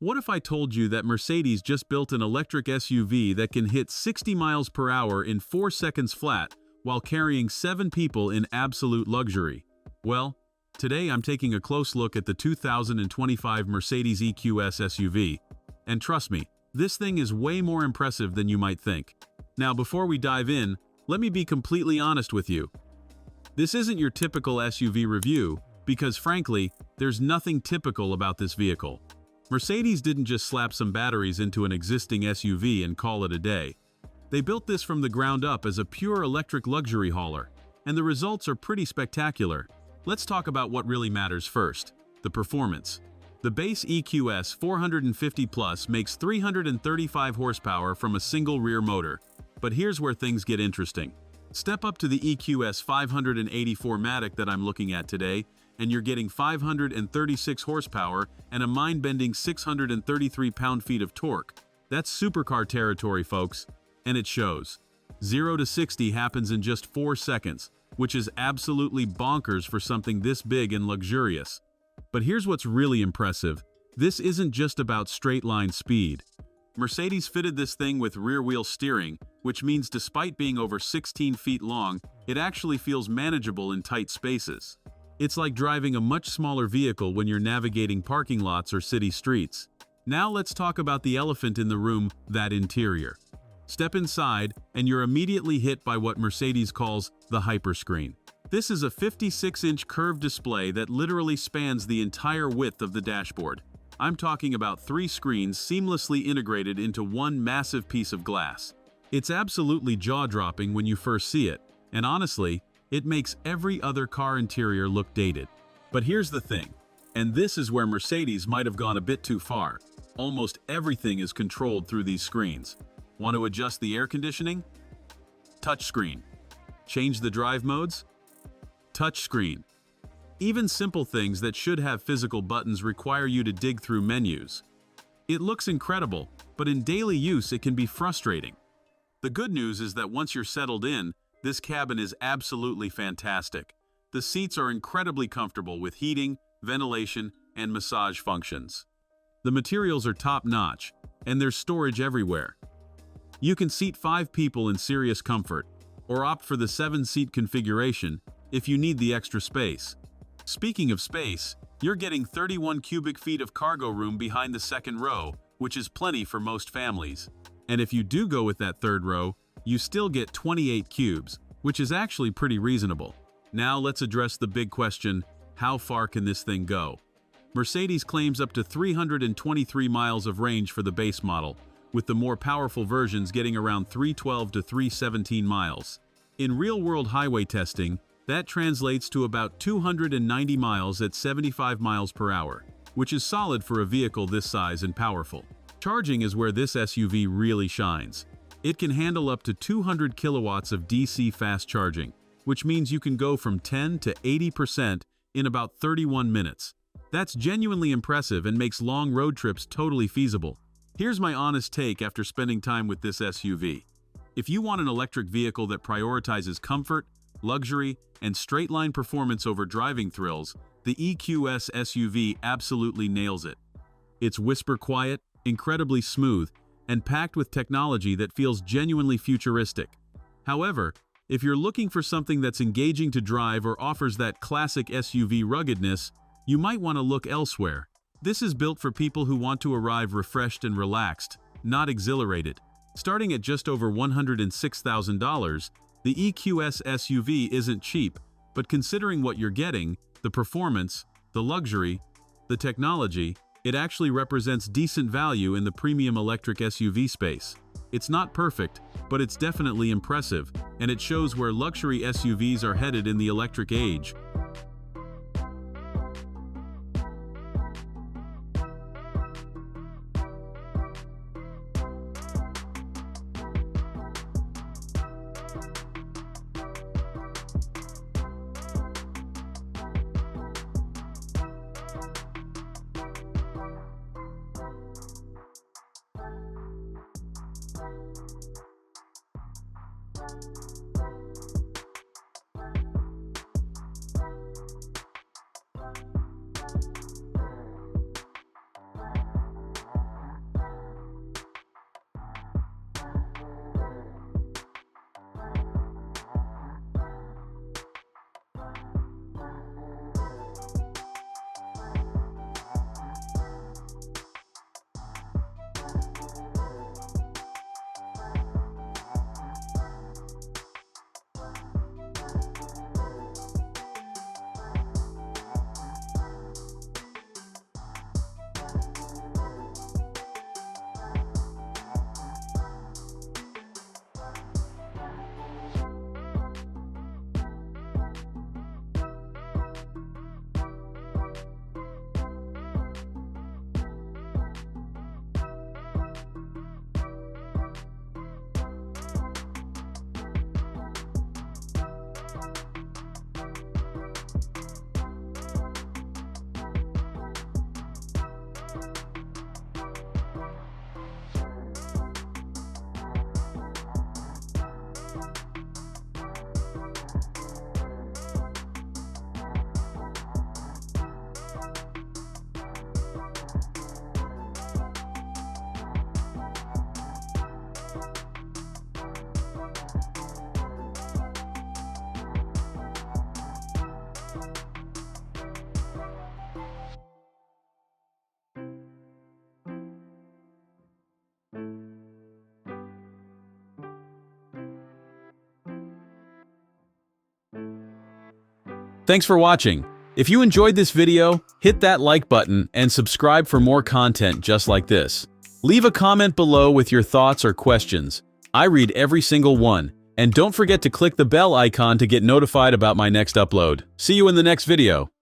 What if I told you that Mercedes just built an electric SUV that can hit 60 miles per hour in 4 seconds flat while carrying 7 people in absolute luxury? Well, today I'm taking a close look at the 2025 Mercedes EQS SUV. And trust me, this thing is way more impressive than you might think. Now, before we dive in, let me be completely honest with you. This isn't your typical SUV review, because frankly, there's nothing typical about this vehicle. Mercedes didn't just slap some batteries into an existing SUV and call it a day. They built this from the ground up as a pure electric luxury hauler, and the results are pretty spectacular. Let's talk about what really matters first: the performance. The base EQS 450 Plus makes 335 horsepower from a single rear motor. But here's where things get interesting. Step up to the EQS 584 Matic that I'm looking at today, and you're getting 536 horsepower and a mind-bending 633 pound-feet of torque. That's supercar territory, folks, and it shows. 0 to 60 happens in just 4 seconds, which is absolutely bonkers for something this big and luxurious. But here's what's really impressive. This isn't just about straight-line speed. Mercedes fitted this thing with rear-wheel steering, which means despite being over 16 feet long, it actually feels manageable in tight spaces. It's like driving a much smaller vehicle when you're navigating parking lots or city streets. Now let's talk about the elephant in the room, that interior. Step inside, and you're immediately hit by what Mercedes calls the Hyperscreen. This is a 56-inch curved display that literally spans the entire width of the dashboard. I'm talking about 3 screens seamlessly integrated into one massive piece of glass. It's absolutely jaw-dropping when you first see it, and honestly, it makes every other car interior look dated. But here's the thing, and this is where Mercedes might have gone a bit too far. Almost everything is controlled through these screens. Want to adjust the air conditioning? Touchscreen. Change the drive modes? Touchscreen. Even simple things that should have physical buttons require you to dig through menus. It looks incredible, but in daily use it can be frustrating. The good news is that once you're settled in, this cabin is absolutely fantastic. The seats are incredibly comfortable with heating, ventilation, and massage functions. The materials are top-notch, and there's storage everywhere. You can seat 5 people in serious comfort, or opt for the 7-seat configuration if you need the extra space. Speaking of space, you're getting 31 cubic feet of cargo room behind the second row, which is plenty for most families. And if you do go with that third row, you still get 28 cubes, which is actually pretty reasonable. Now let's address the big question: how far can this thing go? Mercedes claims up to 323 miles of range for the base model, with the more powerful versions getting around 312 to 317 miles. In real-world highway testing, that translates to about 290 miles at 75 miles per hour, which is solid for a vehicle this size and powerful. Charging is where this SUV really shines. It can handle up to 200 kilowatts of DC fast charging, which means you can go from 10 to 80% in about 31 minutes. That's genuinely impressive and makes long road trips totally feasible. Here's my honest take after spending time with this SUV. If you want an electric vehicle that prioritizes comfort, luxury, and straight-line performance over driving thrills, the EQS SUV absolutely nails it. It's whisper quiet, incredibly smooth, and packed with technology that feels genuinely futuristic. However, if you're looking for something that's engaging to drive or offers that classic SUV ruggedness, you might want to look elsewhere. This is built for people who want to arrive refreshed and relaxed, not exhilarated. Starting at just over $106,000, the EQS SUV isn't cheap, but considering what you're getting, the performance, the luxury, the technology, it actually represents decent value in the premium electric SUV space. It's not perfect, but it's definitely impressive, and it shows where luxury SUVs are headed in the electric age. Thanks for watching. If you enjoyed this video, hit that like button and subscribe for more content just like this. Leave a comment below with your thoughts or questions. I read every single one. And don't forget to click the bell icon to get notified about my next upload. See you in the next video.